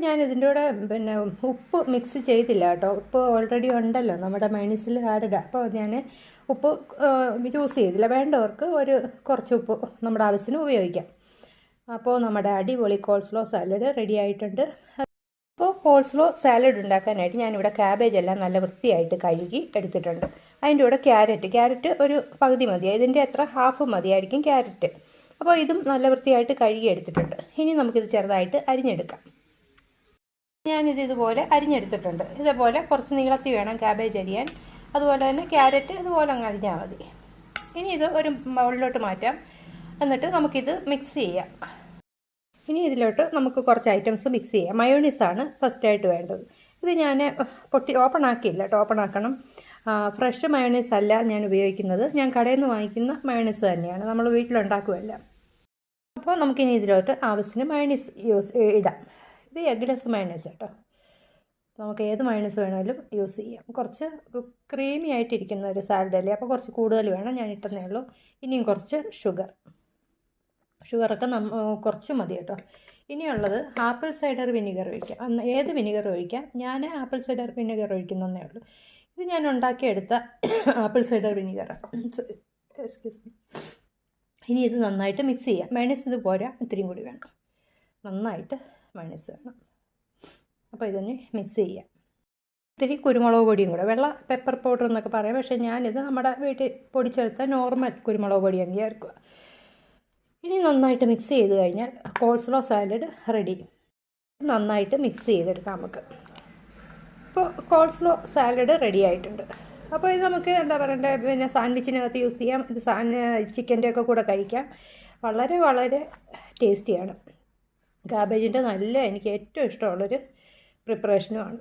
ഞാൻ ഇതിൻ്റെ കൂടെ പിന്നെ ഉപ്പ് മിക്സ് ചെയ്തില്ല കേട്ടോ. ഉപ്പ് ഓൾറെഡി ഉണ്ടല്ലോ നമ്മുടെ മയോണൈസിൽ ആഡ്. അപ്പോൾ ഞാൻ ഉപ്പ് യൂസ് ചെയ്തില്ല. വേണ്ടവർക്ക് കുറച്ച് ഉപ്പ് നമ്മുടെ ആവശ്യത്തിന് ഉപയോഗിക്കാം. അപ്പോൾ നമ്മുടെ അടിപൊളി കോൾസ്ലോ സാലഡ് റെഡി ആയിട്ടുണ്ട്. അപ്പോൾ കോൾസ്ലോ സാലഡ് ഉണ്ടാക്കാനായിട്ട് ഞാനിവിടെ ക്യാബേജ് എല്ലാം നല്ല വൃത്തിയായിട്ട് കഴുകി എടുത്തിട്ടുണ്ട്. അതിൻ്റെ കൂടെ ക്യാരറ്റ് ഒരു പകുതി മതിയായി. ഇതിൻ്റെ അത്ര ഹാഫ് മതിയായിരിക്കും ക്യാരറ്റ്. അപ്പോൾ ഇതും നല്ല വൃത്തിയായിട്ട് കഴുകി എടുത്തിട്ടുണ്ട്. ഇനി നമുക്കിത് ചെറുതായിട്ട് അരിഞ്ഞെടുക്കാം. ഞാനിത് ഇതുപോലെ അരിഞ്ഞെടുത്തിട്ടുണ്ട്. ഇതേപോലെ കുറച്ച് നീളത്തിൽ വേണം ക്യാബേജ് അരിയാൻ. അതുപോലെ തന്നെ ക്യാരറ്റ് ഇതുപോലെ അങ്ങ് അരിഞ്ഞാൽ മതി. ഇനി ഇത് ഒരു ബൗളിലോട്ട് മാറ്റാം. എന്നിട്ട് നമുക്കിത് മിക്സ് ചെയ്യാം. ഇനി ഇതിലോട്ട് നമുക്ക് കുറച്ച് ഐറ്റംസ് മിക്സ് ചെയ്യാം. മയോണൈസാണ് ഫസ്റ്റായിട്ട് വേണ്ടത്. ഇത് ഞാൻ ഓപ്പൺ ആക്കിയില്ല കേട്ടോ. ഓപ്പൺ ആക്കണം. ഫ്രഷ് മയോണൈസ് അല്ല ഞാൻ ഉപയോഗിക്കുന്നത്. ഞാൻ കടയിൽ നിന്ന് വാങ്ങിക്കുന്ന മയോണൈസ് തന്നെയാണ്. നമ്മൾ വീട്ടിലുണ്ടാക്കുമല്ല. അപ്പോൾ നമുക്കിനി ഇതിലോട്ട് ആവശ്യത്തിന് മയോണൈസ് ഇടാം. ഇത് എഗ്ലെസ് മയോണൈസ് കേട്ടോ. നമുക്ക് ഏത് മയോണൈസ് വേണമെങ്കിലും യൂസ് ചെയ്യാം. കുറച്ച് ക്രീമി ആയിട്ടിരിക്കുന്ന ഒരു സാലഡല്ലേ, അപ്പോൾ കുറച്ച് കൂടുതൽ വേണം. ഞാൻ ഇട്ടെന്നേ ഉള്ളൂ. ഇനിയും കുറച്ച് ഷുഗറൊക്കെ കുറച്ച് മതി കേട്ടോ. ഇനിയുള്ളത് ആപ്പിൾ സൈഡർ വിനിഗർ ഒഴിക്കാം. ഏത് വിനിഗർ ഒഴിക്കാം. ഞാൻ ആപ്പിൾ സൈഡർ വിനിഗർ ഒഴിക്കുന്നതേ ഉള്ളൂ. ഇത് ഞാൻ ഉണ്ടാക്കിയെടുത്ത ആപ്പിൾ സൈഡർ വിനിഗറാണ്. Excuse me. ഇനി ഇത് നന്നായിട്ട് മിക്സ് ചെയ്യാം. മയോണൈസ് ഇത് പോരാ, ഇത്തിരിയും കൂടി വേണം. നന്നായിട്ട് മയോണൈസ് വേണം. അപ്പോൾ ഇതൊന്ന് മിക്സ് ചെയ്യാം. ഇത്തിരി കുരുമുളക് പൊടിയും കൂടെ, വെള്ള പെപ്പർ പൗഡർ എന്നൊക്കെ പറയാം. പക്ഷേ ഞാനിത് നമ്മുടെ വീട്ടിൽ പൊടിച്ചെടുത്ത നോർമൽ കുരുമുളക് പൊടി അങ്ങ് ചേർക്കുക. ഇനി നന്നായിട്ട് മിക്സ് ചെയ്ത് കഴിഞ്ഞാൽ കോൾസ്ലോ സാലഡ് റെഡി. നന്നായിട്ട് മിക്സ് ചെയ്തെടുക്കാം നമുക്ക്. ഇപ്പോൾ കോൾസ്ലോ സാലഡ് റെഡി ആയിട്ടുണ്ട്. അപ്പോൾ ഇത് നമുക്ക് എന്താ പറയണ്ടേ, പിന്നെ സാൻഡ്വിച്ചിനകത്ത് യൂസ് ചെയ്യാം. ഇത് ചിക്കൻ്റെ ഒക്കെ കൂടെ കഴിക്കാം. വളരെ വളരെ ടേസ്റ്റിയാണ്. കാബേജിൻ്റെ എനിക്ക് ഏറ്റവും ഇഷ്ടമുള്ളൊരു പ്രിപ്പറേഷനുമാണ്.